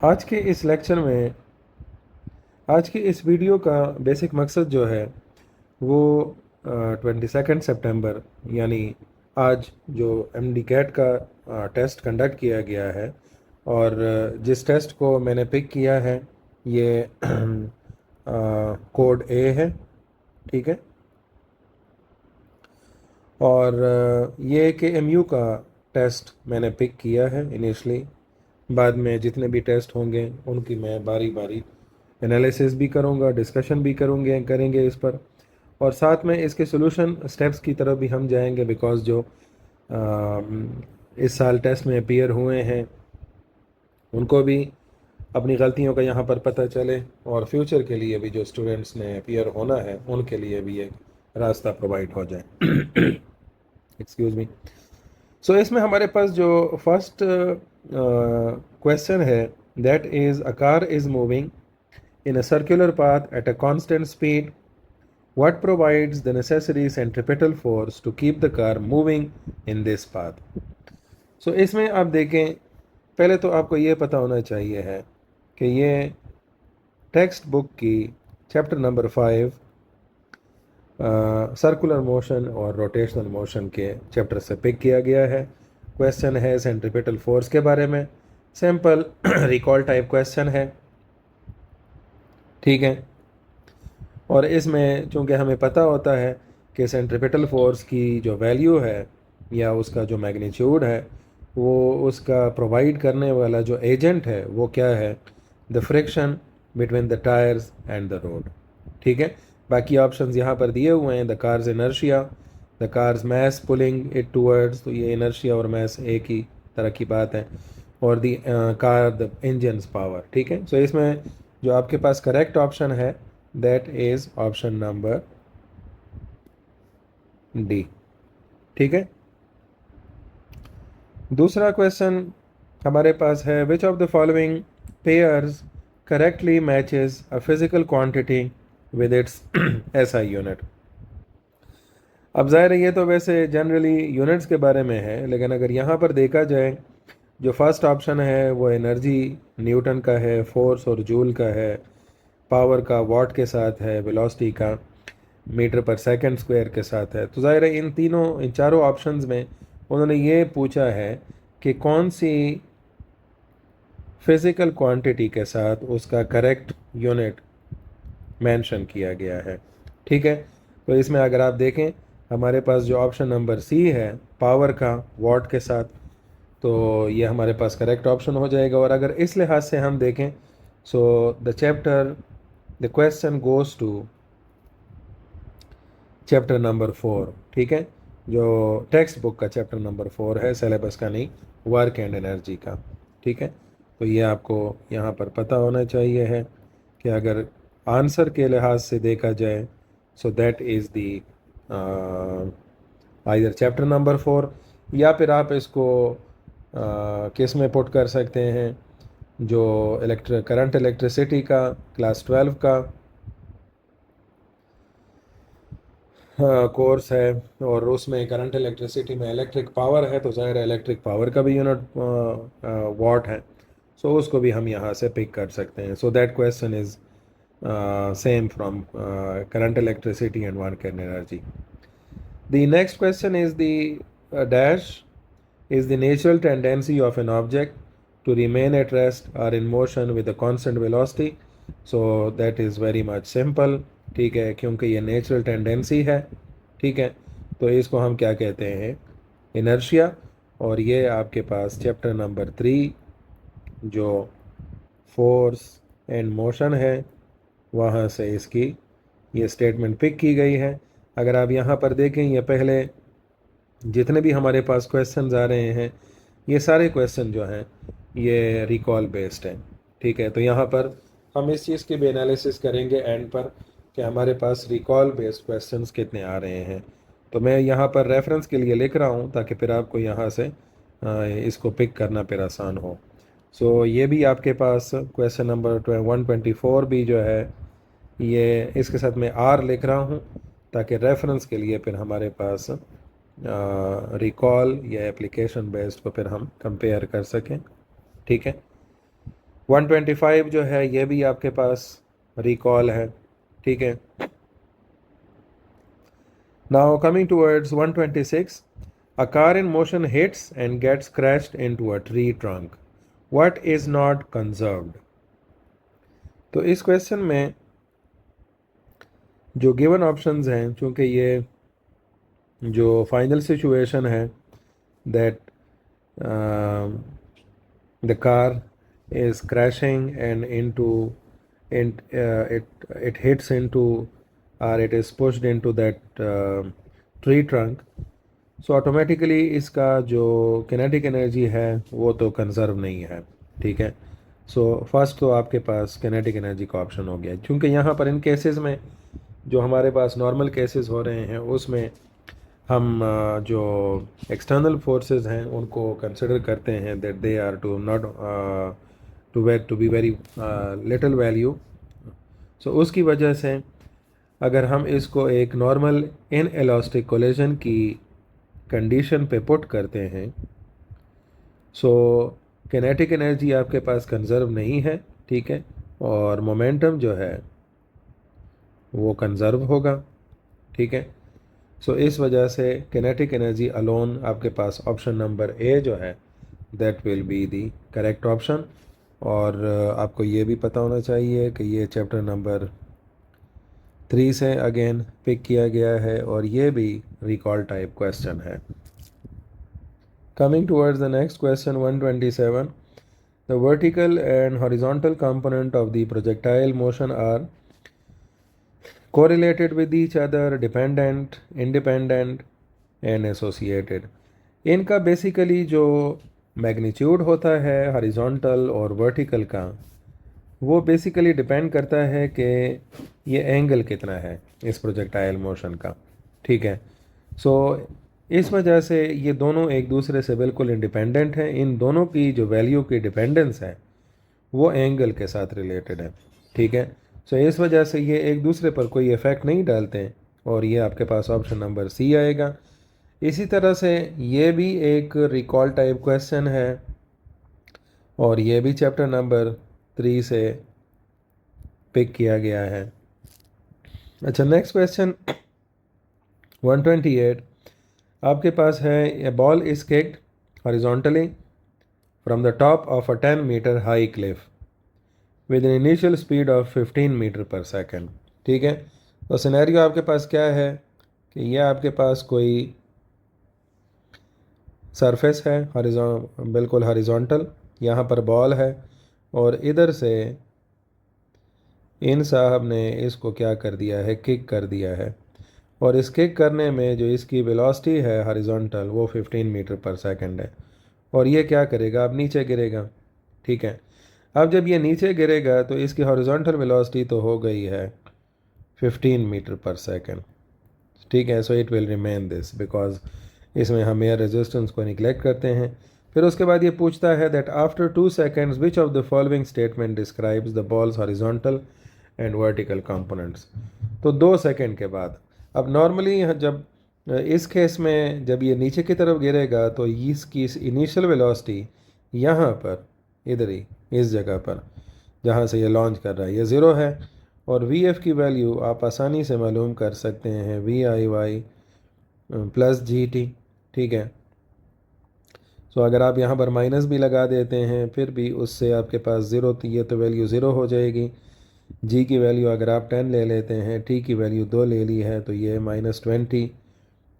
आज के इस लेक्चर में आज की इस वीडियो का बेसिक मकसद जो है वो 22 सितंबर यानी आज जो एमडी कैट का टेस्ट कंडक्ट किया गया है और जिस टेस्ट को मैंने पिक किया है ये कोड ए है। ठीक है। और ये के एम यू का टेस्ट मैंने पिक किया है इनिशली। बाद में जितने भी टेस्ट होंगे उनकी मैं बारी बारी एनालिसिस भी करूँगा, डिस्कशन भी करेंगे इस पर, और साथ में इसके सोल्यूशन स्टेप्स की तरफ भी हम जाएंगे। बिकॉज जो इस साल टेस्ट में अपीयर हुए हैं उनको भी अपनी गलतियों का यहाँ पर पता चले, और फ्यूचर के लिए भी जो स्टूडेंट्स ने अपीयर होना है उनके लिए भी एक रास्ता प्रोवाइड हो जाए। Excuse me. सो इसमें हमारे पास जो फर्स्ट क्वेश्चन है, that is a car is moving in a circular path at a constant speed. What provides the necessary centripetal force to keep the car moving in this path? So इसमें आप देखें, पहले तो आपको ये पता होना चाहिए है कि ये टेक्स्ट बुक की चैप्टर नंबर 5 सर्कुलर मोशन और रोटेशनल मोशन के चैप्टर से पिक किया गया है। क्वेश्चन है सेंट्रिपेटल फोर्स के बारे में, सिंपल रिकॉल टाइप क्वेश्चन है। ठीक है। और इसमें चूंकि हमें पता होता है कि सेंट्रिपेटल फोर्स की जो वैल्यू है या उसका जो मैग्नीट्यूड है, वो उसका प्रोवाइड करने वाला जो एजेंट है वो क्या है, the friction between the tyres and the road. ठीक है। बाकी ऑप्शंस यहाँ पर दिए हुए हैं, the car's inertia, the car's mass pulling it towards, तो ये इनर्शिया और मैस एक ही तरह की बात है, और the car the engines power. ठीक है। सो इसमें जो आपके पास करेक्ट ऑप्शन है that is option number D. ठीक है। दूसरा क्वेश्चन हमारे पास है, विच of the following pairs correctly matches a physical quantity with its SI unit. अब ज़ाहिर है ये तो वैसे जनरली यूनिट्स के बारे में है, लेकिन अगर यहाँ पर देखा जाए जो फर्स्ट ऑप्शन है वो एनर्जी न्यूटन का है, फोर्स और जूल का है, पावर का वॉट के साथ है, वेलोसिटी का मीटर पर सेकंड स्क्वायर के साथ है। तो ज़ाहिर है इन चारों ऑप्शंस में उन्होंने ये पूछा है कि कौन सी फिज़िकल क्वांटिटी के साथ उसका करेक्ट यूनिट मेंशन किया गया है। ठीक है। तो इसमें अगर आप देखें हमारे पास जो ऑप्शन नंबर सी है पावर का वॉट के साथ, तो ये हमारे पास करेक्ट ऑप्शन हो जाएगा। और अगर इस लिहाज से हम देखें, so the question goes to chapter number 4। ठीक है। जो टेक्स्ट बुक का चैप्टर नंबर 4 है, सिलेबस का नहीं, वर्क एंड एनर्जी का। ठीक है। तो ये आपको यहाँ पर पता होना चाहिए है कि अगर आंसर के लिहाज से देखा जाए, so that is the either chapter number 4, या फिर आप इसको किस में पुट कर सकते हैं, जो करंट इलेक्ट्रिसिटी का क्लास 12 का कोर्स है, और उसमें करंट इलेक्ट्रिसिटी में इलेक्ट्रिक पावर है, तो ज़ाहिर है इलेक्ट्रिक पावर का भी यूनिट वॉट है। सो उसको भी हम यहाँ से पिक कर सकते हैं। So that question is same from current electricity and work and energy. The next question is the dash is the natural tendency of an object to remain at rest or in motion with a constant velocity. So that is very much simple. ठीक है, क्योंकि ये natural tendency है। ठीक है। तो इसको हम क्या कहते हैं, इनर्शिया। और ये आपके पास चैप्टर नंबर 3 जो फोर्स एंड मोशन है वहाँ से इसकी ये स्टेटमेंट पिक की गई है। अगर आप यहाँ पर देखें, ये पहले जितने भी हमारे पास क्वेश्चंस आ रहे हैं ये सारे क्वेश्चन जो हैं ये रिकॉल बेस्ड हैं। ठीक है। तो यहाँ पर हम इस चीज़ की भी एनालिसिस करेंगे एंड पर कि हमारे पास रिकॉल बेस्ड क्वेश्चंस कितने आ रहे हैं। तो मैं यहाँ पर रेफरेंस के लिए लिख रहा हूँ ताकि फिर आपको यहाँ से इसको पिक करना फिर आसान हो। सो ये भी आपके पास क्वेश्चन नंबर 124 भी जो है ये इसके साथ मैं आर लिख रहा हूँ ताकि रेफरेंस के लिए फिर हमारे पास रिकॉल या एप्लीकेशन बेस्ड को फिर हम कंपेयर कर सकें। ठीक है। 125 जो है ये भी आपके पास रिकॉल है, ठीक है। Now coming towards 126, a car in motion hits and gets crashed into a tree trunk. What is not conserved? तो इस क्वेश्चन में जो गिवन ऑप्शंस हैं, चूंकि ये जो फाइनल सिचुएशन है that the car is crashing and into it hits into or it is pushed into that tree trunk, so automatically इसका जो किनेटिक एनर्जी है वो तो कंजर्व नहीं है, ठीक है। सो फर्स्ट तो आपके पास किनेटिक एनर्जी का ऑप्शन हो गया, क्योंकि यहाँ पर इन केसेस में जो हमारे पास नॉर्मल केसेस हो रहे हैं उसमें हम जो एक्सटर्नल फोर्सेस हैं उनको कंसिडर करते हैं that they are to not to be very little value. So उसकी वजह से अगर हम इसको एक नॉर्मल इन इलास्टिक कोलिजन की कंडीशन पे पुट करते हैं, सो किनेटिक एनर्जी आपके पास कंजर्व नहीं है, ठीक है, और मोमेंटम जो है वो कंजर्व होगा, ठीक है। सो इस वजह से किनेटिक एनर्जी अलोन आपके पास ऑप्शन नंबर ए जो है that will be the correct option. और आपको ये भी पता होना चाहिए कि ये चैप्टर नंबर 3 से अगेन पिक किया गया है और ये भी रिकॉल टाइप क्वेश्चन है। Coming towards the next question, 127, the vertical and horizontal component of the projectile motion are correlated with each other, dependent, independent and associated. इनका बेसिकली जो मैग्नीट्यूड होता है हॉरिजॉन्टल और वर्टिकल का, वो बेसिकली डिपेंड करता है कि ये एंगल कितना है इस प्रोजेक्टाइल मोशन का, ठीक है। सो इस वजह से ये दोनों एक दूसरे से बिल्कुल इंडिपेंडेंट हैं। इन दोनों की जो वैल्यू की डिपेंडेंस है वो एंगल के साथ रिलेटेड है, ठीक है। सो इस वजह से ये एक दूसरे पर कोई इफ़ेक्ट नहीं डालते हैं और ये आपके पास ऑप्शन नंबर सी आएगा। इसी तरह से ये भी एक रिकॉल टाइप क्वेश्चन है और ये भी चैप्टर नंबर 3 से पिक किया गया है। अच्छा, नेक्स्ट क्वेश्चन 128, आपके पास है a ball is kicked horizontally from the top of a 10 metre high cliff with an initial speed of 15 metre per second, ठीक है। तो सिनेरियो आपके पास क्या है कि यह आपके पास कोई सरफेस है बिल्कुल हॉरिजॉन्टल, यहाँ पर बॉल है और इधर से इन साहब ने इसको क्या कर दिया है, किक कर दिया है, और इस किक करने में जो इसकी वेलोसिटी है हॉरिजॉन्टल वो 15 मीटर पर सेकंड है। और ये क्या करेगा, अब नीचे गिरेगा, ठीक है। अब जब ये नीचे गिरेगा तो इसकी हॉरिजॉन्टल वेलोसिटी तो हो गई है 15 मीटर पर सेकंड, ठीक है। So it will remain this because इसमें हम एयर रेजिस्टेंस को निगलेक्ट करते हैं। फिर उसके बाद ये पूछता है that after 2 seconds which of the following statement describes the balls horizontal and vertical components. तो 2 सेकेंड के बाद, अब नॉर्मली जब इस केस में जब ये नीचे की तरफ गिरेगा तो इसकी इनिशियल वेलोसिटी यहाँ पर इधर ही इस जगह पर जहाँ से ये लॉन्च कर रहा है ये 0 है और वी एफ की वैल्यू आप आसानी से मालूम कर सकते हैं V I Y plus G T, ठीक है। सो अगर आप यहाँ पर माइनस भी लगा देते हैं फिर भी उससे आपके पास 0, ये तो वैल्यू 0 हो जाएगी। जी की वैल्यू अगर आप 10 ले लेते हैं, टी की वैल्यू 2 ले ली है तो ये -20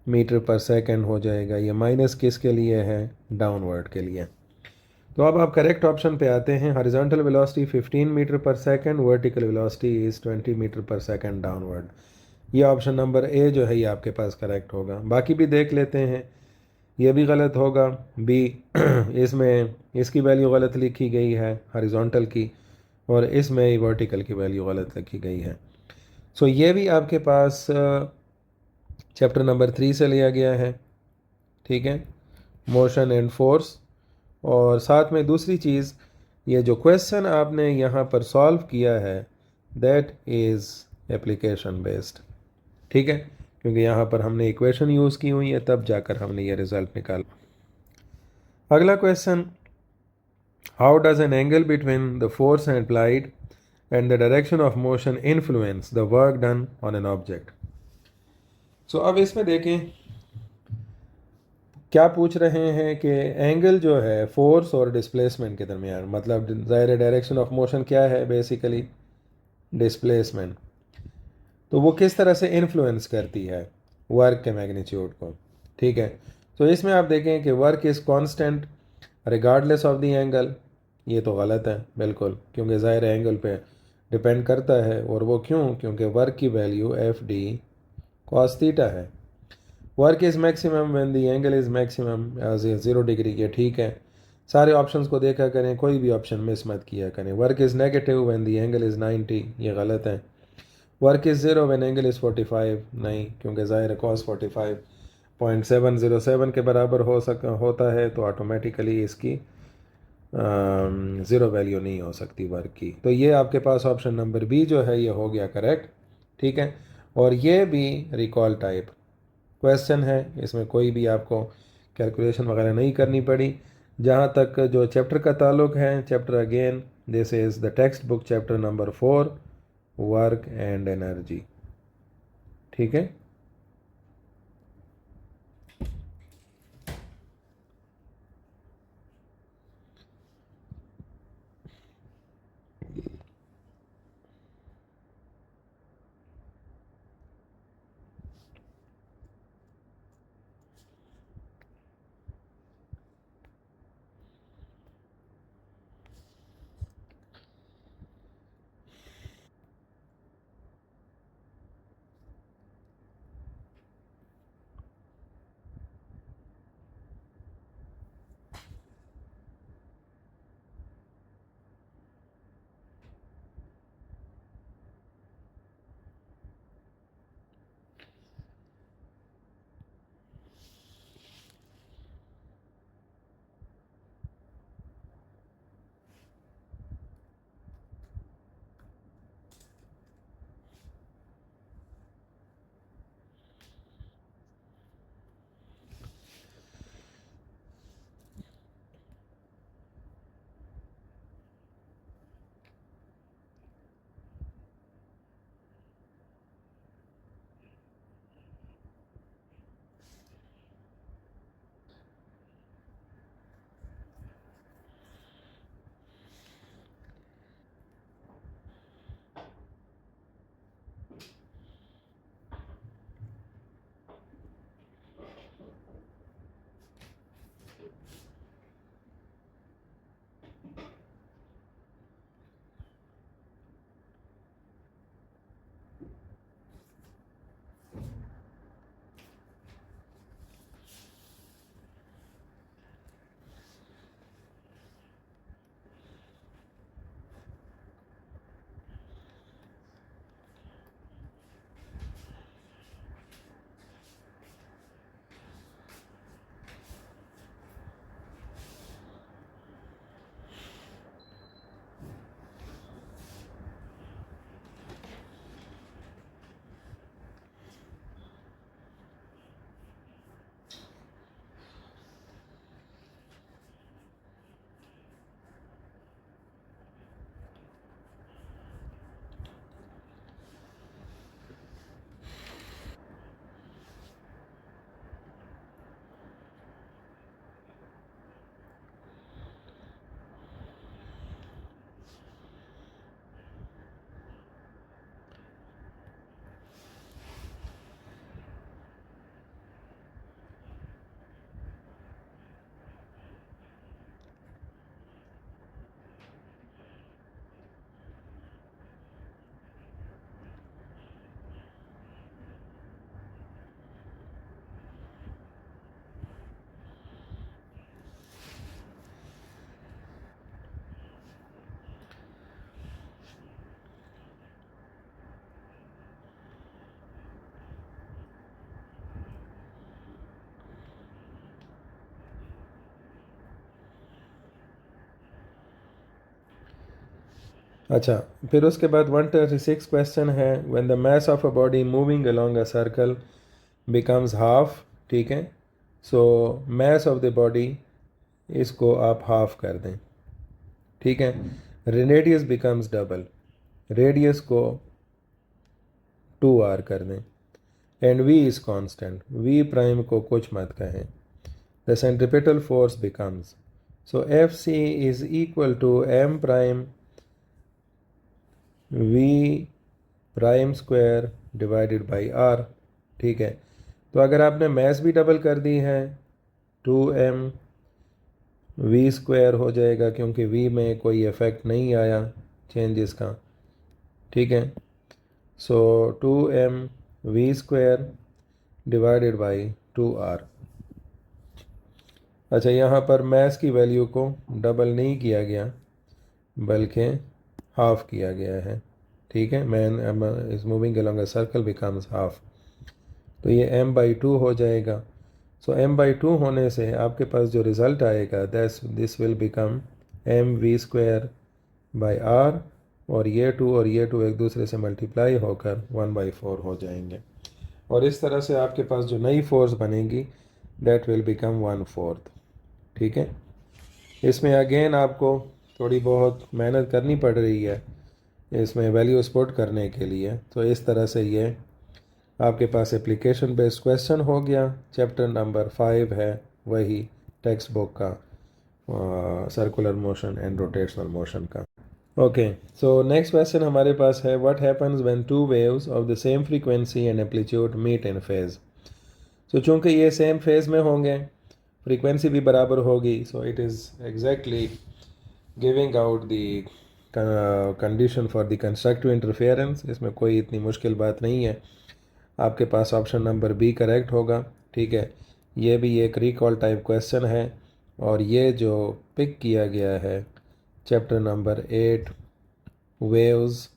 मीटर पर सेकंड हो जाएगा। ये माइनस किसके लिए है, डाउनवर्ड के लिए। तो अब आप करेक्ट ऑप्शन पे आते हैं, horizontal velocity 15 metre per second, vertical velocity is 20 metre per second downward. ये ऑप्शन नंबर ए जो है ये आपके पास करेक्ट होगा। बाकी भी देख लेते हैं, ये भी गलत होगा बी इसमें इसकी वैल्यू गलत लिखी गई है हॉरिजॉन्टल की और इसमें वर्टिकल की वैल्यू गलत लिखी गई है। सो ये भी आपके पास चैप्टर नंबर 3 से लिया गया है, ठीक है, मोशन एंड फोर्स। और साथ में दूसरी चीज़, ये जो क्वेश्चन आपने यहाँ पर सॉल्व किया है दैट इज़ एप्लीकेशन बेस्ड, ठीक है, क्योंकि यहाँ पर हमने इक्वेशन यूज़ की हुई है तब जाकर हमने ये रिज़ल्ट निकाला। अगला question How does an angle between the force applied and the direction of motion influence the work done on an object? So अब इसमें देखें क्या पूछ रहे हैं कि एंगल जो है फोर्स और डिस्प्लेसमेंट के दरमियान, मतलब ज़ाहिर डायरेक्शन ऑफ मोशन क्या है, बेसिकली डिस्प्लेसमेंट, तो वो किस तरह से इन्फ्लुएंस करती है वर्क के मैग्नीट्यूड को। ठीक है, तो इसमें आप देखें कि work is constant regardless of the angle, ये तो गलत है बिल्कुल, क्योंकि ज़ाहिर एंगल पे डिपेंड करता है। और वो क्यों? क्योंकि वर्क की value F D cos theta है। Work is maximum when the angle is maximum as a 0 degree, ये ठीक है। सारे ऑप्शंस को देखा करें, कोई भी ऑप्शन मिस मत किया करें। Work is negative when the angle is 90, ये गलत है। Work is zero when angle is 45, नहीं, क्योंकि ज़ाहिर है कॉस 45.707 के बराबर होता है, तो ऑटोमेटिकली इसकी ज़ीरो वैल्यू नहीं हो सकती वर्क की। तो ये आपके पास ऑप्शन नंबर बी जो है ये हो गया करेक्ट। ठीक है, और ये भी रिकॉल टाइप क्वेश्चन है, इसमें कोई भी आपको कैलकुलेशन वगैरह नहीं करनी पड़ी। जहाँ तक जो चैप्टर का ताल्लुक है, chapter again this is the text book chapter number 4, work and energy. ठीक है, अच्छा, फिर उसके बाद 136 क्वेश्चन है, when the mass of a body moving along a circle becomes half. ठीक है, सो मास ऑफ द बॉडी, इसको आप हाफ कर दें। ठीक है। रेडियस बिकम्स डबल, रेडियस को 2r कर दें, and v is constant, v prime को कुछ मत कहें। The centripetal force becomes, so F C is equal to m prime v prime square divided by r। ठीक है, तो अगर आपने मैस भी डबल कर दी है 2m v स्क्वायर हो जाएगा, क्योंकि v में कोई इफेक्ट नहीं आया चेंजेस का। ठीक है, सो 2m v square divided by 2r। अच्छा, यहाँ पर मैस की वैल्यू को डबल नहीं किया गया बल्कि हाफ किया गया है। ठीक है, man is moving along a circle becomes half, तो ये m/2 हो जाएगा। सो m/2 होने से आपके पास जो रिज़ल्ट आएगा this will become mv square by r, और ये 2 एक दूसरे से मल्टीप्लाई होकर 1/4 हो जाएंगे, और इस तरह से आपके पास जो नई फोर्स बनेगी दैट विल बिकम 1/4। ठीक है, इसमें अगेन आपको थोड़ी बहुत मेहनत करनी पड़ रही है इसमें वैल्यू स्पोर्ट करने के लिए। तो इस तरह से ये आपके पास एप्लीकेशन बेस्ड क्वेश्चन हो गया। चैप्टर नंबर 5 है वही टेक्स्ट बुक का circular motion and rotational motion का। ओके, सो नेक्स्ट क्वेश्चन हमारे पास है, what happens when two waves of the same frequency and amplitude meet in phase. So चूँकि ये सेम फेज में होंगे, फ्रीक्वेंसी भी बराबर होगी, so it is exactly giving out the condition for the constructive interference. इसमें कोई इतनी मुश्किल बात नहीं है, आपके पास ऑप्शन नंबर बी करेक्ट होगा। ठीक है, ये भी एक रिकॉल टाइप क्वेश्चन है, और ये जो पिक किया गया है चैप्टर नंबर 8 वेव्स,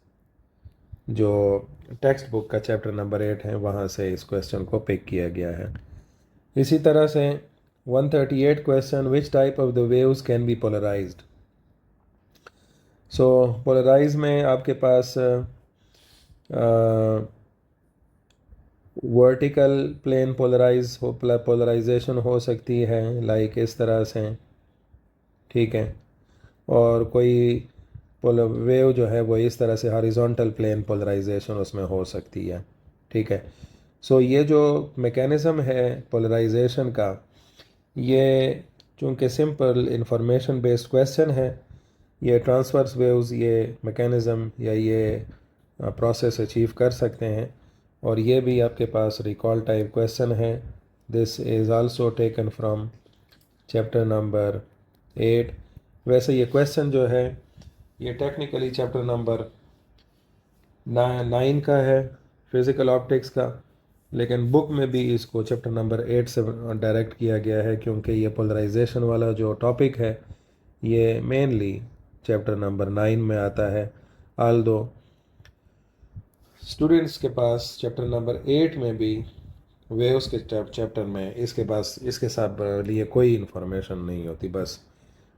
जो टेक्स्ट बुक का चैप्टर नंबर 8 है, वहाँ से इस क्वेश्चन को पिक किया गया है। इसी तरह से 138 question, which type of the waves can be polarised. So polarise में आपके पास वर्टिकल प्लेन पोलराइजेशन हो सकती है, लाइक इस तरह से। ठीक है, और कोई वेव जो है वो इस तरह से हॉरिजॉन्टल प्लेन पोलराइजेशन उसमें हो सकती है। ठीक है, सो ये जो मैकेनिज़्म है पोलराइजेशन का, ये चूँकि सिंपल इंफॉर्मेशन बेस्ड क्वेश्चन है, ये ट्रांसवर्स वेव्स ये मैकेनिज़्म या ये प्रोसेस अचीव कर सकते हैं, और ये भी आपके पास रिकॉल टाइप क्वेश्चन है। This is also taken from chapter number 8। वैसे ये क्वेश्चन जो है ये टेक्निकली चैप्टर नंबर 9 का है, फिज़िकल ऑप्टिक्स का, लेकिन बुक में भी इसको चैप्टर नंबर 8 से डायरेक्ट किया गया है, क्योंकि ये पोलराइजेशन वाला जो टॉपिक है ये मेनली चैप्टर नंबर 9 में आता है। आल्दो स्टूडेंट्स के पास चैप्टर नंबर 8 में भी वेव्स के चैप्टर में इसके साथ लिए कोई इन्फॉर्मेशन नहीं होती, बस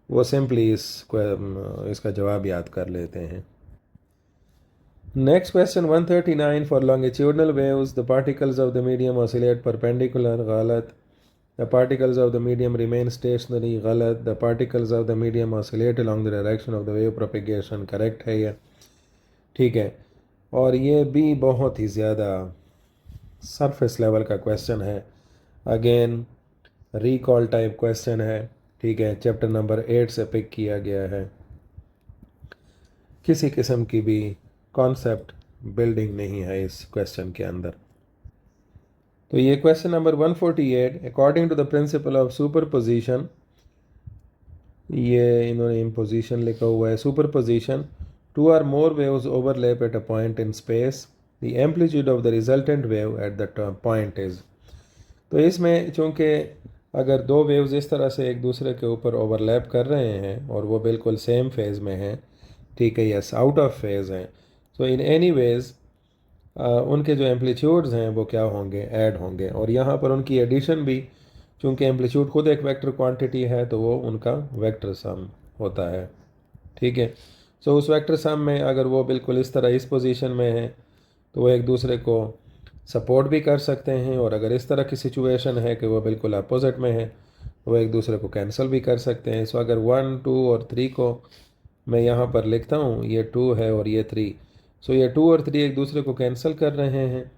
वो सिंपली इसका जवाब याद कर लेते हैं। Next question 139, for longitudinal waves the particles of the medium oscillate perpendicular, गलत। The particles of the medium remain stationary, गलत। The particles of the medium oscillate along the direction of the wave propagation, correct है ये। ठीक है, और ये भी बहुत ही ज़्यादा सरफेस लेवल का क्वेश्चन है, अगेन रिकॉल टाइप क्वेश्चन है। ठीक है, चैप्टर नंबर 8 से पिक किया गया है, किसी किस्म की भी कॉन्सेप्ट बिल्डिंग नहीं है इस क्वेश्चन के अंदर। तो ये question number 148, according to the principle of superposition, ये इन्होंने इम्पोजिशन लिखा हुआ है, superposition, two or more waves overlap at a point in space, the amplitude of the resultant wave at the point is. तो इसमें चूँकि अगर दो वेव्स इस तरह से एक दूसरे के ऊपर ओवरलैप कर रहे हैं और वो बिल्कुल सेम फेज़ में हैं, ठीक है, यस आउट ऑफ फेज़ हैं, तो इन एनी वेज़ उनके जो एम्पलीट्यूड्स हैं वो क्या होंगे, ऐड होंगे, और यहाँ पर उनकी एडिशन भी, चूँकि एम्पलीट्यूड खुद एक वेक्टर क्वांटिटी है, तो वो उनका वेक्टर सम होता है। ठीक है, सो उस वेक्टर सम में अगर वो बिल्कुल इस तरह इस पोजीशन में है तो वो एक दूसरे को सपोर्ट भी कर सकते हैं, और अगर इस तरह की सिचुएशन है कि वो बिल्कुल अपोजिट में है तो वो एक दूसरे को कैंसिल भी कर सकते हैं। सो अगर 1, 2 और 3 को मैं यहाँ पर लिखता हूँ ये 2 है और ये 3। सो ये 2 और 3 एक दूसरे को कैंसिल कर रहे हैं,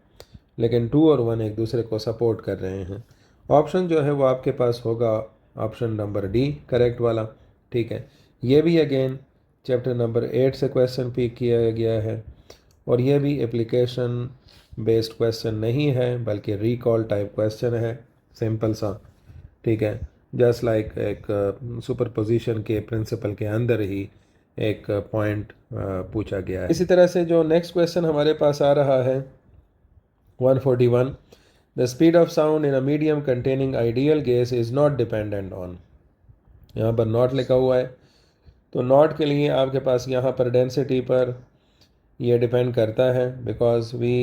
लेकिन 2 और 1 एक दूसरे को सपोर्ट कर रहे हैं। ऑप्शन जो है वो आपके पास होगा ऑप्शन नंबर डी, करेक्ट वाला। ठीक है, ये भी अगेन चैप्टर नंबर 8 से क्वेश्चन पिक किया गया है, और ये भी एप्लीकेशन बेस्ड क्वेश्चन नहीं है बल्कि रिकॉल टाइप क्वेश्चन है, सिंपल सा। ठीक है, जस्ट लाइक एक सुपरपोजिशन के प्रिंसिपल के अंदर ही एक पॉइंट पूछा गया है। इसी तरह से जो नेक्स्ट क्वेश्चन हमारे पास आ रहा है 141, the speed of sound in a medium containing ideal gas is not dependent on, यहाँ पर नॉट लिखा हुआ है, तो नॉट के लिए आपके पास यहाँ पर डेंसिटी पर ये डिपेंड करता है, because V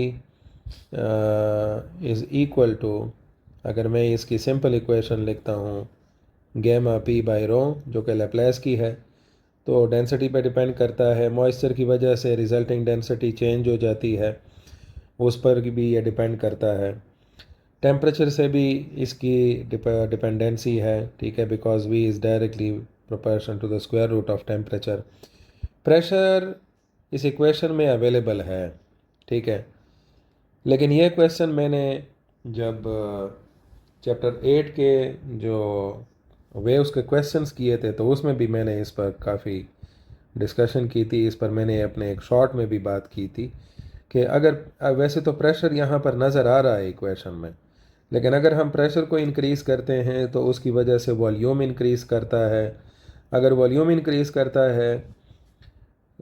is equal to, अगर मैं इसकी सिंपल इक्वेशन लिखता हूँ गैमा पी बाई रो जो कि लैप्लेस की है, तो डेंसिटी पे डिपेंड करता है। मॉइस्चर की वजह से रिजल्टिंग डेंसिटी चेंज हो जाती है, उस पर भी ये डिपेंड करता है। टेम्परेचर से भी इसकी डिपेंडेंसी है, ठीक है, because V is directly proportion to the square root of temperature. Pressure इस इक्वेशन में अवेलेबल है, ठीक है, लेकिन ये क्वेश्चन मैंने जब चैप्टर 8 के जो वेव्स के क्वेश्चंस किए थे तो उसमें भी मैंने इस पर काफ़ी डिस्कशन की थी, इस पर मैंने अपने एक शॉर्ट में भी बात की थी कि अगर वैसे तो प्रेशर यहाँ पर नज़र आ रहा है इक्वेशन में, लेकिन अगर हम प्रेशर को इंक्रीज़ करते हैं तो उसकी वजह से वॉल्यूम इंक्रीज़ करता है। अगर वॉल्यूम इंक्रीज़ करता है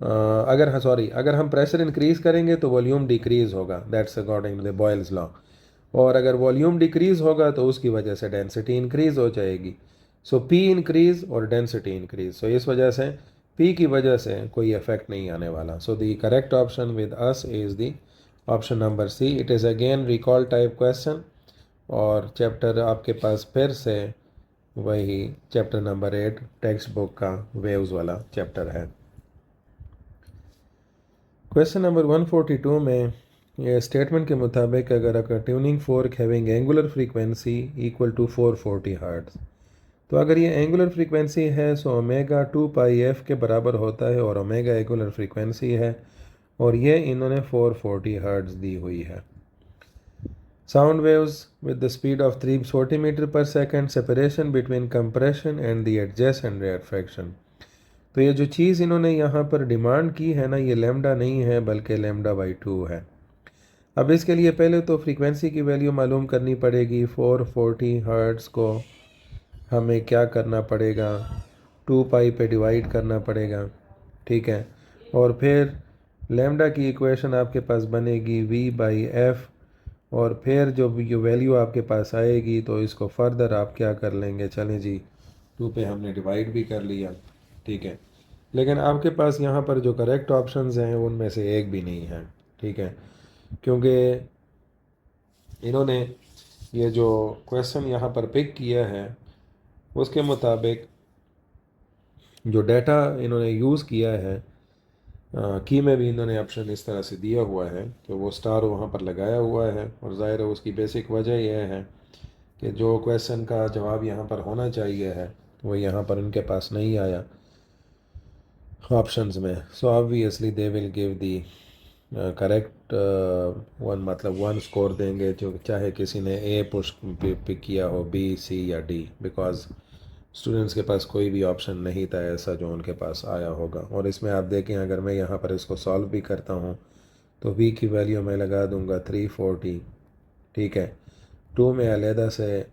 अगर हम प्रेशर इंक्रीज़ करेंगे तो वॉल्यूम डिक्रीज़ होगा, that's according to the Boyle's law. और अगर वॉल्यूम डिक्रीज़ होगा तो उसकी वजह से डेंसिटी इंक्रीज़ हो जाएगी। सो पी इंक्रीज़ और डेंसिटी इंक्रीज़, सो इस वजह से पी की वजह से कोई इफेक्ट नहीं आने वाला। So the correct option with us is the option number C. It is again recall type question, और चैप्टर आपके पास फिर से वही चैप्टर नंबर 8 टेक्स्ट बुक का वेव्स वाला चैप्टर है। क्वेश्चन नंबर 142 में ये स्टेटमेंट के मुताबिक अगर a tuning fork having angular frequency equal to 440 hertz, तो अगर ये एंगुलर फ्रीक्वेंसी है सो ओमेगा 2 पाई एफ के बराबर होता है, और ओमेगा एंगुलर फ्रीक्वेंसी है, और ये इन्होंने 440 हर्ट्ज दी हुई है। Sound waves with the speed of 340 metre per second, separation between compression and the adjacent rarefaction. तो ये जो चीज़ इन्होंने यहाँ पर डिमांड की है ना, ये लैम्डा नहीं है बल्कि लैम्डा बाई 2 है। अब इसके लिए पहले तो फ्रीक्वेंसी की वैल्यू मालूम करनी पड़ेगी। 440 हर्ट्ज़ को हमें क्या करना पड़ेगा, 2 पाई पे डिवाइड करना पड़ेगा, ठीक है, और फिर लैम्डा की इक्वेशन आपके पास बनेगी v बाई एफ, और फिर जो ये वैल्यू आपके पास आएगी तो इसको फर्दर आप क्या कर लेंगे, चलें जी 2 पे हमने डिवाइड भी कर लिया, ठीक है, लेकिन आपके पास यहाँ पर जो करेक्ट ऑप्शंस हैं उनमें से एक भी नहीं है, ठीक है, क्योंकि इन्होंने ये जो क्वेश्चन यहाँ पर पिक किया है उसके मुताबिक जो डाटा इन्होंने यूज़ किया है की में भी इन्होंने ऑप्शन इस तरह से दिया हुआ है कि वो स्टार वहाँ पर लगाया हुआ है, और ज़ाहिर है उसकी बेसिक वजह यह है कि जो क्वेश्चन का जवाब यहाँ पर होना चाहिए है वो यहाँ पर उनके पास नहीं आया ऑप्शंस में। So obviously they will give the correct one, मतलब 1 स्कोर देंगे, जो चाहे किसी ने ए पुश पिक किया हो, बी, सी या डी, बिकॉज स्टूडेंट्स के पास कोई भी ऑप्शन नहीं था ऐसा जो उनके पास आया होगा। और इसमें आप देखें अगर मैं यहाँ पर इसको सॉल्व भी करता हूँ तो वी की वैल्यू मैं लगा दूँगा 340, ठीक है, 2 में अलहदा से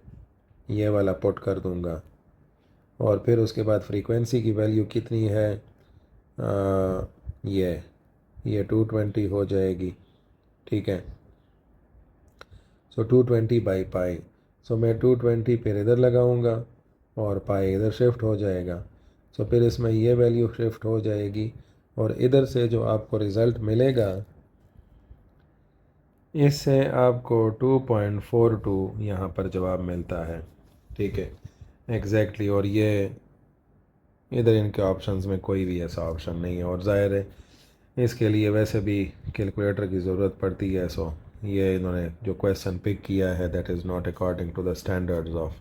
ये वाला पुट कर दूँगा, और फिर उसके बाद फ्रीक्वेंसी की वैल्यू कितनी है, ये 220 हो जाएगी, ठीक है, सो 220 बाई पाई, सो मैं 220 फिर इधर लगाऊंगा और पाई इधर शिफ्ट हो जाएगा, सो फिर इसमें ये वैल्यू शिफ्ट हो जाएगी, और इधर से जो आपको रिज़ल्ट मिलेगा इससे आपको 2.42 यहाँ पर जवाब मिलता है, ठीक है, एग्जैक्टली। और ये इधर इनके ऑप्शंस में कोई भी ऐसा ऑप्शन नहीं है, और ज़ाहिर है इसके लिए वैसे भी कैलकुलेटर की ज़रूरत पड़ती है। सो ये इन्होंने जो क्वेश्चन पिक किया है that is not according to the standards of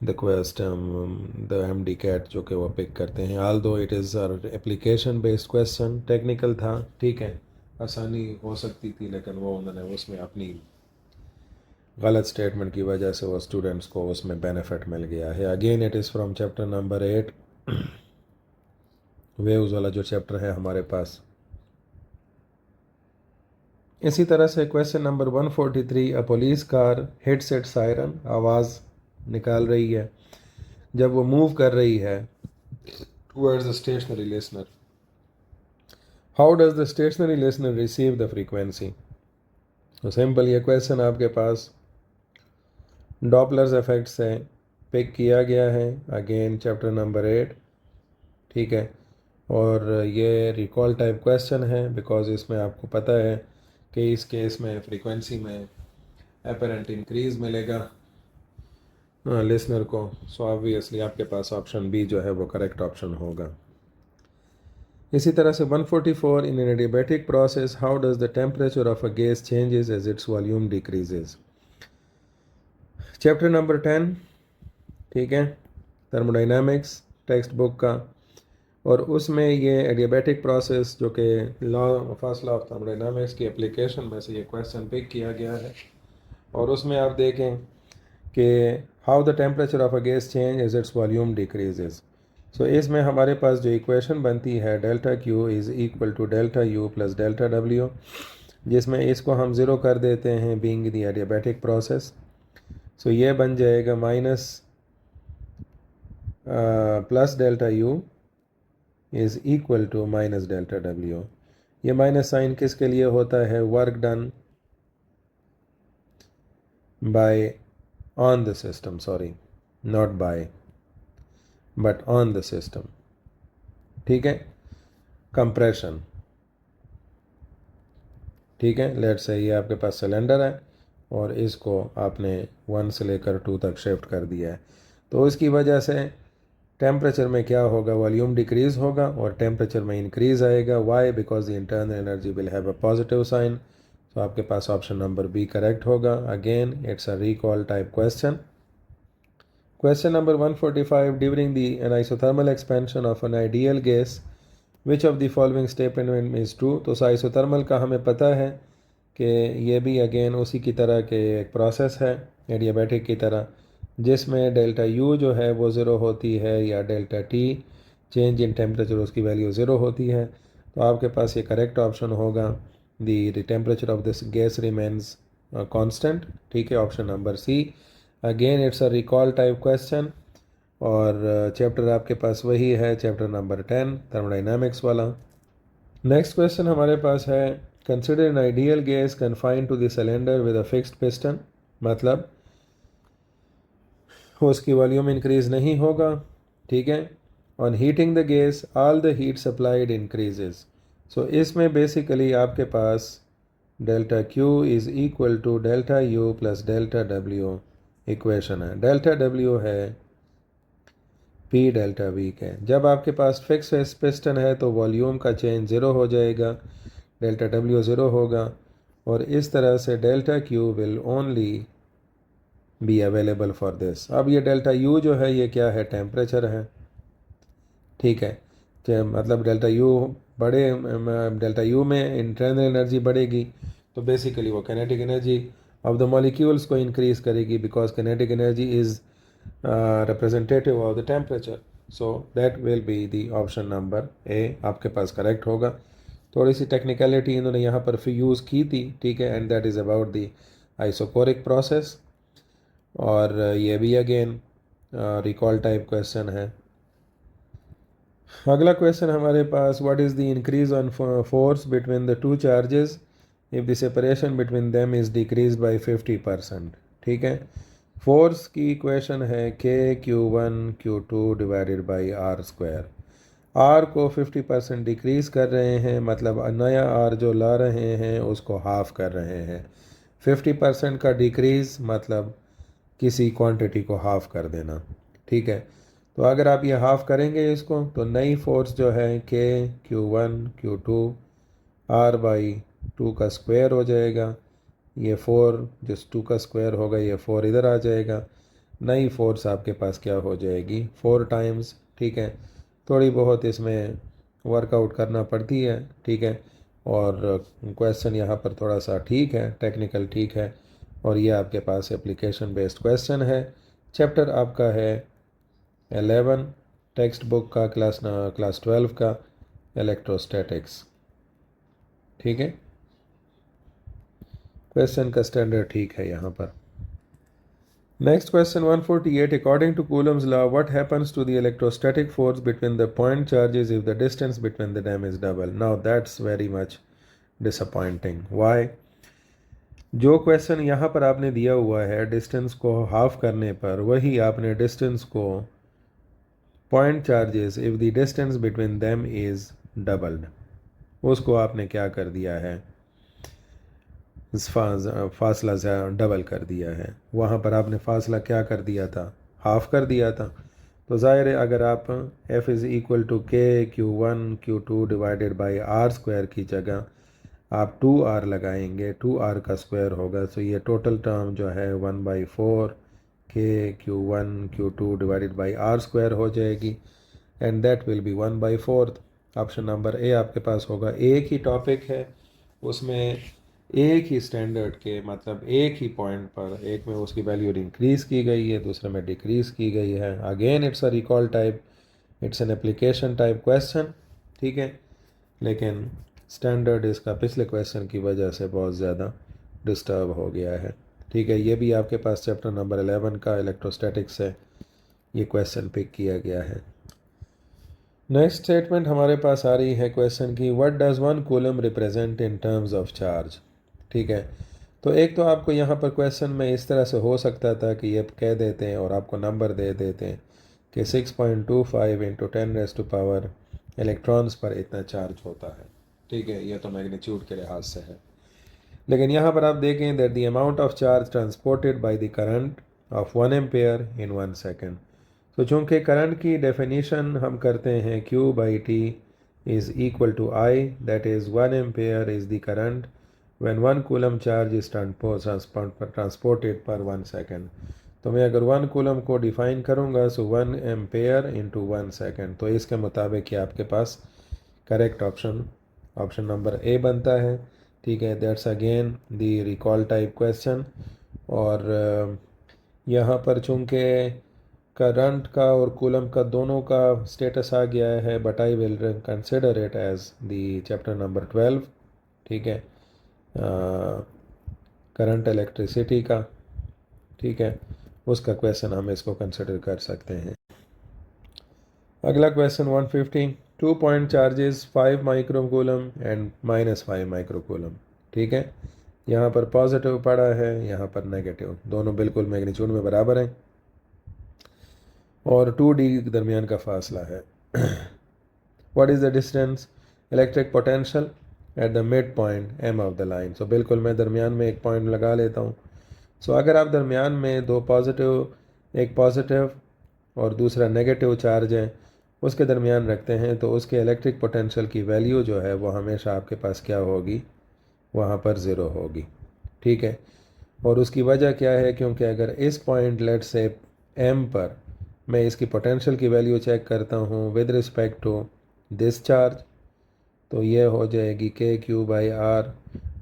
the quest the M D CAT जो कि वो पिक करते हैं। Although it is application based question, technical था, ठीक है, आसानी हो सकती थी, लेकिन वो उन्होंने उसमें अपनी गलत स्टेटमेंट की वजह से वो स्टूडेंट्स को उसमें बेनिफिट मिल गया है। Again it is from chapter number 8, waves वाला जो चैप्टर है हमारे पास। इसी तरह से question number 143, a police car hits it siren, आवाज़ निकाल रही है जब वो मूव कर रही है towards the stationary listener. How does the stationary listener receive the frequency? तो सिंपल ये क्वेश्चन आपके पास डॉपलर्स इफेक्ट से पिक किया गया है, अगेन चैप्टर नंबर 8, ठीक है। और ये रिकॉल टाइप क्वेश्चन है बिकॉज इसमें आपको पता है कि इस केस में फ्रीक्वेंसी में अपेरेंट इंक्रीज मिलेगा लिसनर को। सो ऑब्वियसली आपके पास ऑप्शन बी जो है वो करेक्ट ऑप्शन होगा। इसी तरह से 144, in an adiabatic process how does the temperature of a gas changes as its volume decreases. Chapter number 10, ठीक है, थर्मोडाइनामिक्स टेक्स्ट बुक का, और उसमें ये एडियाबैटिक प्रोसेस जो कि law first law of thermodynamics की एप्लीकेशन में से ये क्वेश्चन पिक किया गया है। और उसमें आप देखें कि how the temperature of a gas change as its volume decreases. So इसमें हमारे पास जो इक्वेशन बनती है delta Q is equal to delta U plus delta W, जिसमें इसको हम ज़ीरो कर देते हैं being the adiabatic process. So ये बन जाएगा minus plus delta U is equal to minus delta W. ये माइनस साइन किसके लिए होता है? Work done by on the system, sorry not by but on the system, ठीक है, कंप्रेशन, ठीक है। लेट से ये आपके पास सिलेंडर है और इसको आपने 1 से लेकर 2 तक शिफ्ट कर दिया है, तो इसकी वजह से टेम्परेचर में क्या होगा? वॉल्यूम डिक्रीज होगा और टेम्परेचर में इंक्रीज आएगा। Why? Because the internal energy will have a positive sign. तो आपके पास ऑप्शन नंबर बी करेक्ट होगा। Again it's a recall type question. Question number 145, during the an isothermal expansion of an ideal gas which of the following statement is true. तो isothermal का हमें पता है कि ये भी अगेन उसी की तरह के एक प्रोसेस है एडियाबैटिक की तरह, जिसमें डेल्टा यू जो है वो ज़ीरो होती है या delta T change in temperature उसकी वैल्यू ज़ीरो होती है। तो आपके पास ये करेक्ट ऑप्शन होगा, the temperature of this gas remains constant, ठीक है, option number C. Again it's a recall type question और चैप्टर आपके पास वही है, चैप्टर नंबर 10 थर्मोडाइनामिक्स वाला। नेक्स्ट क्वेश्चन हमारे पास है, consider an ideal gas confined to the cylinder with a fixed piston, मतलब उसकी वॉल्यूम इंक्रीज नहीं होगा, ठीक है। On heating the gas all the heat supplied increases. So इसमें बेसिकली आपके पास delta Q is equal to delta U plus delta W equation है। डेल्टा डब्ल्यू है पी डेल्टा वी के। जब आपके पास फिक्स पिस्टन है तो वॉल्यूम का चेंज ज़ीरो हो जाएगा, डेल्टा डब्ल्यू ज़ीरो होगा, और इस तरह से delta Q will only be available for this. अब ये डेल्टा यू जो है ये क्या है? टेम्परेचर है, ठीक है। मतलब डेल्टा यू बढ़े, डेल्टा यू में इंटरनल एनर्जी बढ़ेगी तो बेसिकली वो kinetic energy of the molecules को इंक्रीज करेगी, because kinetic energy is representative of the temperature. So that will be the option number A आपके पास करेक्ट होगा। थोड़ी सी टेक्निकलिटी इन्होंने यहाँ पर यूज़ की थी, ठीक है, and that is about the isochoric process. और ये भी अगेन रिकॉल टाइप क्वेश्चन है। अगला क्वेश्चन हमारे पास, what is the increase on force between the two charges if the separation between them is decrease by 50%, ठीक है। फोर्स की इक्वेशन है के Q1 Q2 divided by R square. R को 50% डिक्रीज़ कर रहे हैं, मतलब नया आर जो ला रहे हैं उसको हाफ कर रहे हैं। 50% का डिक्रीज़ मतलब किसी क्वांटिटी को हाफ कर देना, ठीक है। तो अगर आप ये हाफ करेंगे इसको तो नई फोर्स जो है के Q1 Q2 आर बाई 2 का स्क्वायर हो जाएगा। ये 4 जिस 2 का स्क्वायर होगा ये 4 इधर आ जाएगा, नई फोर्स आपके पास क्या हो जाएगी, 4 टाइम्स। ठीक है, थोड़ी बहुत इसमें वर्कआउट करना पड़ती है। ठीक है, और क्वेश्चन यहाँ पर थोड़ा सा ठीक है, टेक्निकल ठीक है, और ये आपके पास एप्लीकेशन बेस्ड क्वेश्चन है। चैप्टर आपका है 11 टेक्स्ट बुक का, क्लास 12 का, इलेक्ट्रोस्टैटिक्स। ठीक है, क्वेश्चन का स्टैंडर्ड ठीक है यहाँ पर। Next question 148. According to Coulomb's law, what happens to the electrostatic force between the point charges if the distance between them is double? Now that's very much disappointing. Why? जो question यहाँ पर आपने दिया हुआ है डिस्टेंस को half करने पर, वही आपने डिस्टेंस को point charges if the distance between them is doubled, उसको आपने क्या कर दिया है, फासला डबल कर दिया है। वहाँ पर आपने फासला क्या कर दिया था, हाफ कर दिया था। तो ज़ाहिर है अगर आप f इज़ इक्वल टू के Q1 Q2 divided by R square की जगह आप 2r लगाएंगे, 2r का स्क्वायर होगा, तो ये टोटल टर्म जो है 1/4 के Q1 Q2 divided by R square हो जाएगी, and that will B 1/4। Option number ए आपके पास होगा। एक ही टॉपिक है, उसमें एक ही स्टैंडर्ड के मतलब एक ही पॉइंट पर, एक में उसकी वैल्यू इंक्रीज की गई है, दूसरे में डिक्रीज की गई है। Again it's a recall type, it's an application type question. ठीक है, लेकिन स्टैंडर्ड इसका पिछले क्वेश्चन की वजह से बहुत ज़्यादा डिस्टर्ब हो गया है। ठीक है, ये भी आपके पास चैप्टर नंबर 11 का इलेक्ट्रोस्टैटिक्स से ये क्वेश्चन पिक किया गया है। नेक्स्ट स्टेटमेंट हमारे पास आ रही है क्वेश्चन की, what does 1 coulomb represent in terms of charge. ठीक है, तो एक तो आपको यहाँ पर क्वेश्चन में इस तरह से हो सकता था कि ये कह देते हैं और आपको नंबर दे देते हैं कि 6.25 इंटू 10⁻⁴ इलेक्ट्रॉन्स पर इतना चार्ज होता है। ठीक है, ये तो मैग्नीट्यूड के लिहाज से है, लेकिन यहाँ पर आप देखें that the amount of charge transported by the current of 1 ampere in 1 second. तो चूँकि करंट की डेफिनेशन हम करते हैं Q/T is equal to I, that is 1 ampere is the current when 1 coulomb charge is transported per 1 second. तो मैं अगर 1 coulomb को डिफाइन करूँगा, सो 1 एम्पेयर इंटू 1 सेकेंड, तो इसके मुताबिक ही आपके पास करेक्ट ऑप्शन नंबर ए बनता है। ठीक है, that's again the recall type question. और यहाँ पर चूँकि करंट का और कूलम का दोनों का स्टेटस आ गया है, but I will consider it as the chapter number 12। ठीक है, करंट इलेक्ट्रिसिटी का। ठीक है, उसका क्वेश्चन हम इसको कंसिडर कर सकते हैं। अगला question 150, 2 point charges 5 microcoulomb and -5 microcoulomb. ठीक है, यहाँ पर पॉजिटिव पड़ा है, यहाँ पर नेगेटिव, दोनों बिल्कुल मैग्नीट्यूड में बराबर हैं और 2d के दरमियान का फासला है। What is the distance electric potential at the mid point m of the line. So बिल्कुल मैं दरमियान में एक पॉइंट लगा लेता हूँ। सो अगर आप दरमियान में दो पॉजिटिव, एक पॉजिटिव और दूसरा नेगेटिव चार्ज है, उसके दरमियान रखते हैं, तो उसके इलेक्ट्रिक पोटेंशियल की वैल्यू जो है वो हमेशा आपके पास क्या होगी, वहाँ पर ज़ीरो होगी। ठीक है, और उसकी वजह क्या है, क्योंकि अगर इस पॉइंट लेट से m पर मैं इसकी पोटेंशियल की वैल्यू चेक करता हूँ with respect to this charge, तो ये हो जाएगी KQ/R,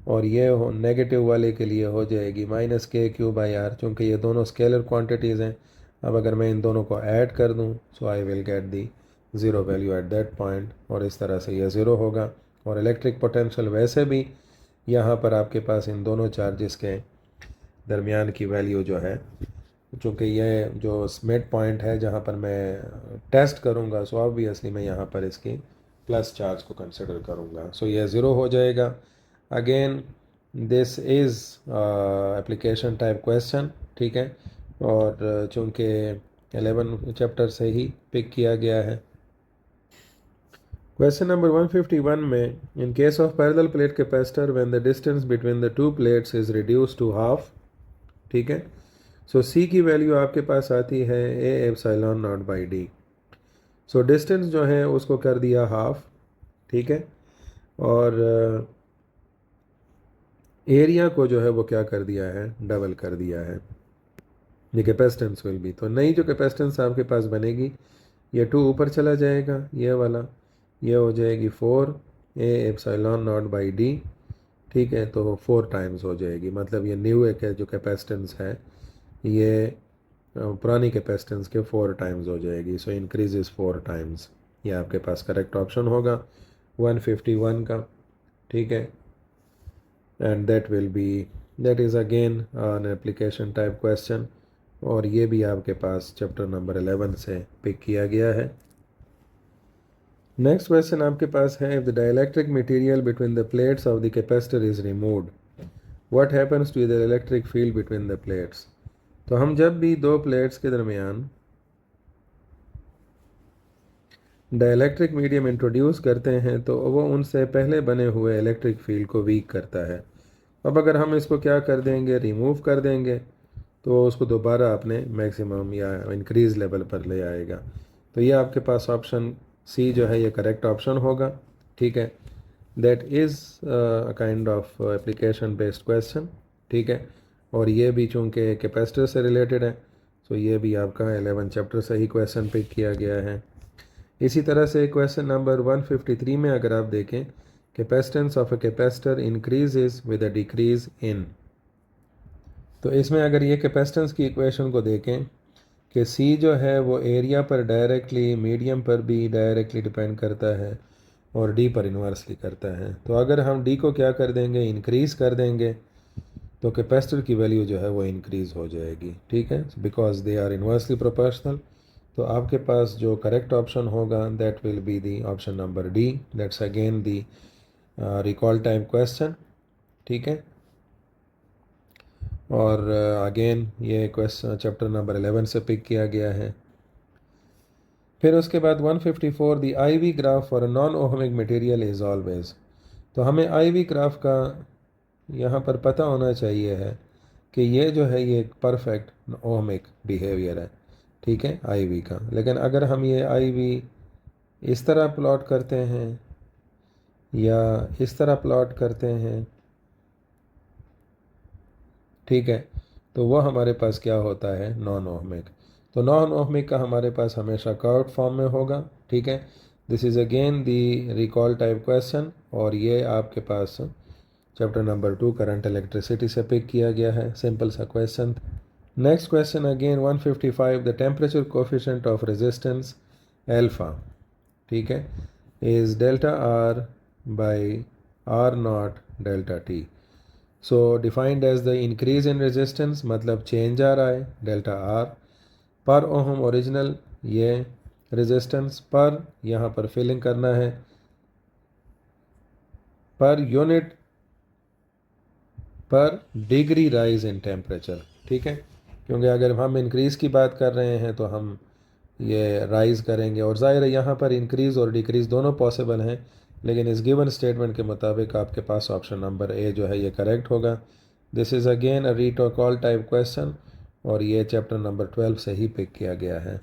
और ये हो नेगेटिव वाले के लिए हो जाएगी -KQ/R, चूँकि ये दोनों स्केलर क्वांटिटीज़ हैं। अब अगर मैं इन दोनों को ऐड कर दूँ, so I will get the zero value at that point, और इस तरह से ये ज़ीरो होगा। और इलेक्ट्रिक पोटेंशियल वैसे भी यहाँ पर आपके पास इन दोनों चार्जेस के दरमियान की वैल्यू जो है, चूँकि ये जो मिड पॉइंट है जहाँ पर मैं टेस्ट करूँगा, सो ऑब्वियसली मैं यहाँ पर इसकी प्लस चार्ज को कंसिडर करूँगा, सो ये ज़ीरो हो जाएगा। Again this is application type question. ठीक है, और चूँकि 11 चैप्टर से ही पिक किया गया है। क्वेश्चन नंबर 151 में, in case of parallel plate capacitor when the distance between the two plates is reduce to half. ठीक है, सो सी की वैल्यू आपके पास आती है A ε0/d। सो डिस्टेंस जो है उसको कर दिया हाफ। ठीक है, और एरिया को जो है वो क्या कर दिया है, डबल कर दिया है। द कैपेसिटेंस विल बी, तो नई जो कैपेसिटेंस आपके पास बनेगी ये 2 ऊपर चला जाएगा, ये वाला, ये हो जाएगी 4 A epsilon not by D, ठीक है। तो 4 टाइम्स हो जाएगी, मतलब ये न्यू एक जो कैपेसिटेंस है ये पुरानी कैपेसिटेंस के 4 टाइम्स हो जाएगी। सो इंक्रीज इज 4 टाइम्स, ये आपके पास करेक्ट ऑप्शन होगा 151 का, ठीक है। And that is again an application type question, और ये भी आपके पास चैप्टर नंबर 11 से पिक किया गया है। नेक्स्ट क्वेश्चन आपके पास है, if the dielectric material between the plates of the capacitor is removed, what happens to the electric field between the plates. तो हम जब भी दो प्लेट्स के दरमियान डाइलेक्ट्रिक मीडियम इंट्रोड्यूस करते हैं तो वो उनसे पहले बने हुए इलेक्ट्रिक फील्ड को वीक करता है। अब अगर हम इसको क्या कर देंगे, रिमूव कर देंगे, तो उसको दोबारा अपने मैक्सिमम या इंक्रीज लेवल पर ले आएगा। तो ये आपके पास ऑप्शन सी जो है ये करेक्ट ऑप्शन होगा, ठीक है। That is kind of application based question, ठीक है। और ये भी चूँकि कैपेसिटर से रिलेटेड है, तो ये भी आपका 11 चैप्टर से ही क्वेश्चन पिक किया गया है। इसी तरह से क्वेश्चन नंबर 153 में अगर आप देखें, capacitance of a capacitor increases with a decrease in, तो इसमें अगर ये कैपेसिटेंस की इक्वेशन को देखें कि सी जो है वो एरिया पर डायरेक्टली, मीडियम पर भी डायरेक्टली डिपेंड करता है और डी पर इन्वर्सली करता है। तो अगर हम डी को क्या कर देंगे, इंक्रीज़ कर देंगे, तो कैपेसिटर की वैल्यू जो है वो इंक्रीज़ हो जाएगी, ठीक है, because they are inversely proportional. तो आपके पास जो करेक्ट ऑप्शन होगा that will be the option number D, that's again the recall type question, ठीक है। और अगेन ये क्वेश्चन चैप्टर नंबर 11 से पिक किया गया है। फिर उसके बाद 154, the I V graph for a non ohmic material is always. तो हमें आई वी ग्राफ का यहाँ पर पता होना चाहिए है कि ये जो है ये एक परफेक्ट ओहमिक बिहेवियर है, ठीक है, आई वी का। लेकिन अगर हम ये आई वी इस तरह प्लॉट करते हैं या इस तरह प्लॉट करते हैं, ठीक है, तो वह हमारे पास क्या होता है, नॉन ओहमिक। तो नॉन ओहमिक का हमारे पास हमेशा कर्व्ड फॉर्म में होगा, ठीक है। This is again the recall type question, और ये आपके पास चैप्टर नंबर 2 करंट इलेक्ट्रिसिटी से पिक किया गया है, सिंपल सा question. Next question again 155, the temperature coefficient of resistance alpha, ठीक है, is delta R by R naught delta T. So defined as the increase in resistance, मतलब change आ रहा है, डेल्टा आर पर ओहम ओरिजिनल ये resistance, पर यहाँ पर फिलिंग करना है पर यूनिट पर डिग्री राइज इन टेम्परेचर, ठीक है, क्योंकि अगर हम इंक्रीज़ की बात कर रहे हैं तो हम ये राइज करेंगे, और ज़ाहिर है यहाँ पर इंक्रीज़ और डिक्रीज़ दोनों पॉसिबल हैं, लेकिन इस गिवन स्टेटमेंट के मुताबिक आपके पास ऑप्शन नंबर ए जो है ये करेक्ट होगा। This is again a recall type question, और ये चैप्टर नंबर 12 से ही पिक किया गया है।